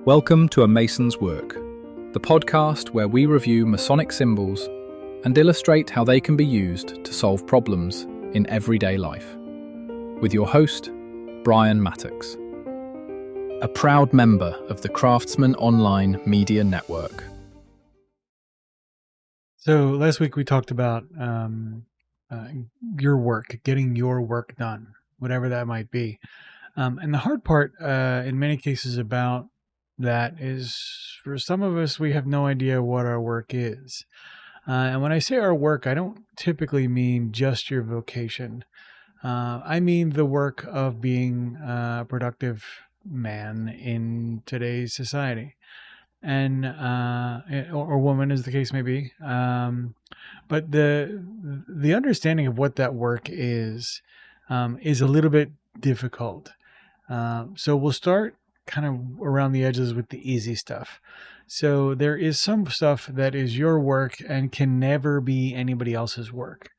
Welcome to A Mason's Work, the podcast where we review Masonic symbols and illustrate how they can be used to solve problems in everyday life. With your host, Brian Mattox, a proud member of the Craftsman Online Media Network. So last week we talked about your work, getting your work done, whatever that might be. And the hard part in many cases about that is for some of us, we have no idea what our work is. And when I say our work, I don't typically mean just your vocation. I mean the work of being a productive man in today's society. And or woman, as the case may be. But the understanding of what that work is a little bit difficult. So we'll start kind of around the edges with the easy stuff. So there is some stuff that is your work and can never be anybody else's work,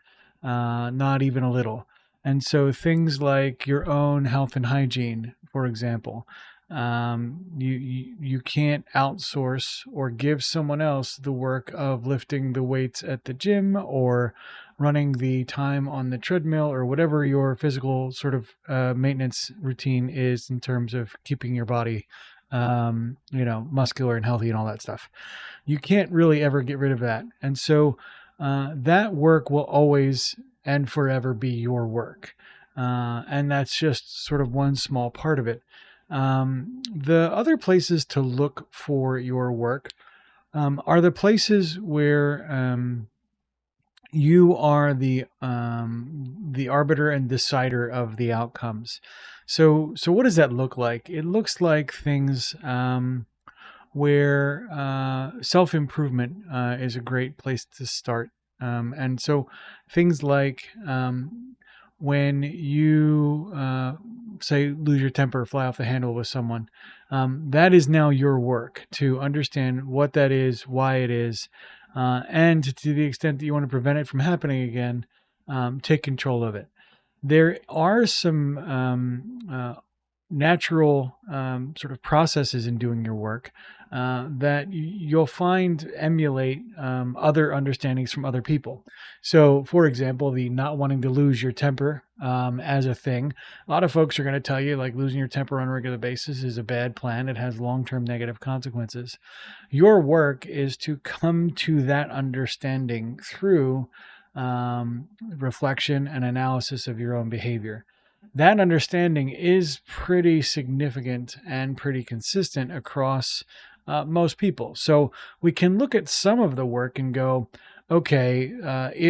not even a little. And so things like your own health and hygiene, for example, you can't outsource or give someone else the work of lifting the weights at the gym or running the time on the treadmill or whatever your physical sort of maintenance routine is in terms of keeping your body muscular and healthy and all that stuff. You can't really ever get rid of that. And so that work will always and forever be your work. And that's just sort of one small part of it. The other places to look for your work are the places where you are the arbiter and decider of the outcomes. So what does that look like? It looks like things where self-improvement is a great place to start. And so things like when you say lose your temper, fly off the handle with someone, that is now your work to understand what that is, why it is, and to the extent that you want to prevent it from happening again, take control of it. There are some natural sort of processes in doing your work that you'll find emulate other understandings from other people. So, for example, the not wanting to lose your temper as a thing. A lot of folks are going to tell you like losing your temper on a regular basis is a bad plan. It has long-term negative consequences. Your work is to come to that understanding through reflection and analysis of your own behavior. That understanding is pretty significant and pretty consistent across most people. So we can look at some of the work and go, okay,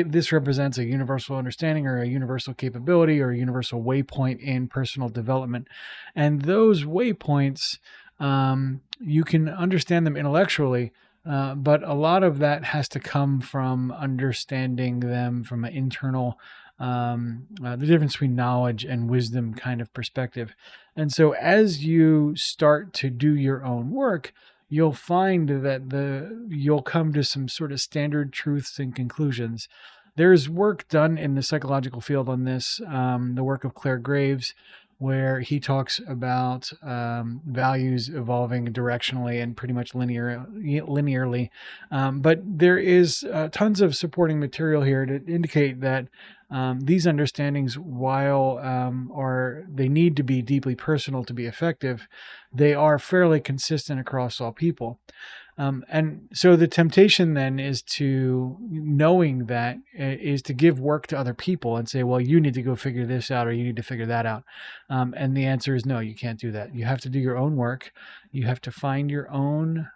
this represents a universal understanding or a universal capability or a universal waypoint in personal development. And those waypoints, you can understand them intellectually, but a lot of that has to come from understanding them from an internal the difference between knowledge and wisdom kind of perspective. And so as you start to do your own work, you'll find that you'll come to some sort of standard truths and conclusions. There's work done in the psychological field on this, the work of Claire Graves, where he talks about values evolving directionally and pretty much linearly. But there is tons of supporting material here to indicate that these understandings, while they need to be deeply personal to be effective, they are fairly consistent across all people. And so the temptation then is knowing that is to give work to other people and say, well, you need to go figure this out or you need to figure that out. And the answer is no, you can't do that. You have to do your own work. You have to find your own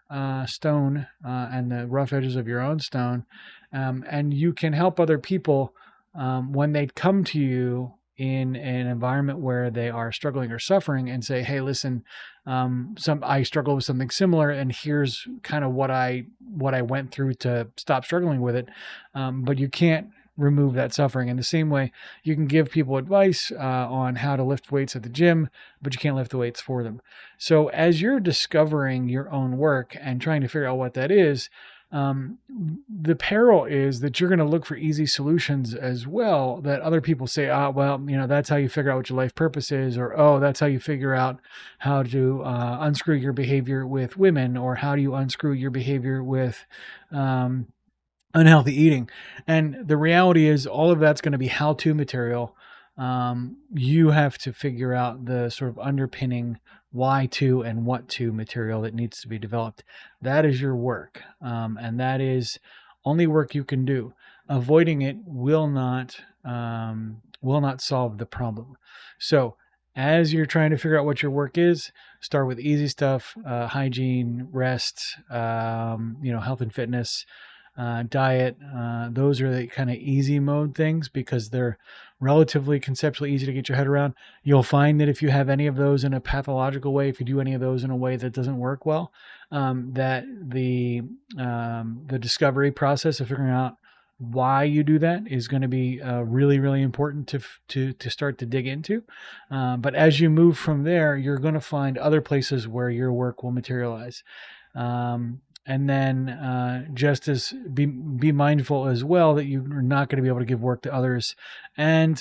stone and the rough edges of your own stone. And you can help other people when they come to you in an environment where they are struggling or suffering and say, hey, listen, I struggle with something similar and here's kind of what I went through to stop struggling with it. But you can't remove that suffering. In the same way, you can give people advice on how to lift weights at the gym, but you can't lift the weights for them. So as you're discovering your own work and trying to figure out what that is, The peril is that you're going to look for easy solutions as well, that other people say, well, that's how you figure out what your life purpose is, or, oh, that's how you figure out how to unscrew your behavior with women, or how do you unscrew your behavior with unhealthy eating. And the reality is all of that's going to be how-to material. You have to figure out the sort of underpinning why to and what to material that needs to be developed. That is your work. And that is only work you can do. Avoiding it will not solve the problem. So as you're trying to figure out what your work is, start with easy stuff, hygiene, rest, health and fitness, diet. Those are the kind of easy mode things because they're relatively conceptually easy to get your head around. You'll find that if you have any of those in a pathological way, if you do any of those in a way that doesn't work well, that the discovery process of figuring out why you do that is going to be really, really important to start to dig into. But as you move from there, you're going to find other places where your work will materialize. And then just as be mindful as well that you are not going to be able to give work to others, and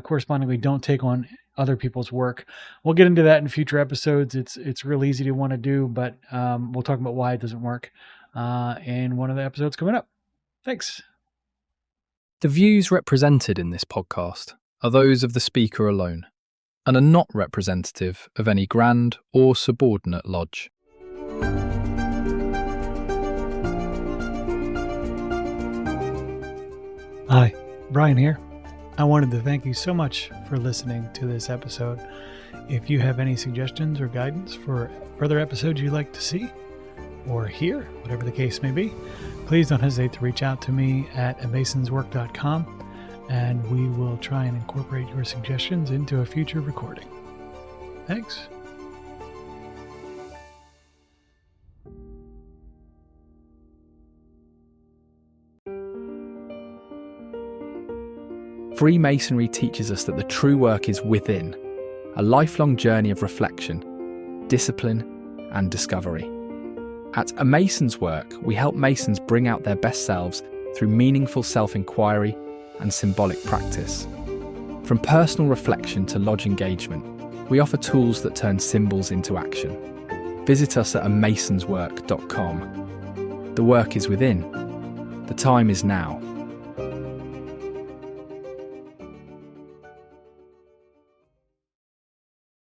correspondingly don't take on other people's work. We'll get into that in future episodes. It's real easy to want to do, but we'll talk about why it doesn't work in one of the episodes coming up. Thanks. The views represented in this podcast are those of the speaker alone and are not representative of any grand or subordinate lodge. Hi, Brian here. I wanted to thank you so much for listening to this episode. If you have any suggestions or guidance for further episodes you'd like to see or hear, whatever the case may be, please don't hesitate to reach out to me at amasonswork.com, and we will try and incorporate your suggestions into a future recording. Thanks. Freemasonry teaches us that the true work is within, a lifelong journey of reflection, discipline, and discovery. At A Mason's Work, we help Masons bring out their best selves through meaningful self-inquiry and symbolic practice. From personal reflection to lodge engagement, we offer tools that turn symbols into action. Visit us at amasonswork.com. The work is within. The time is now.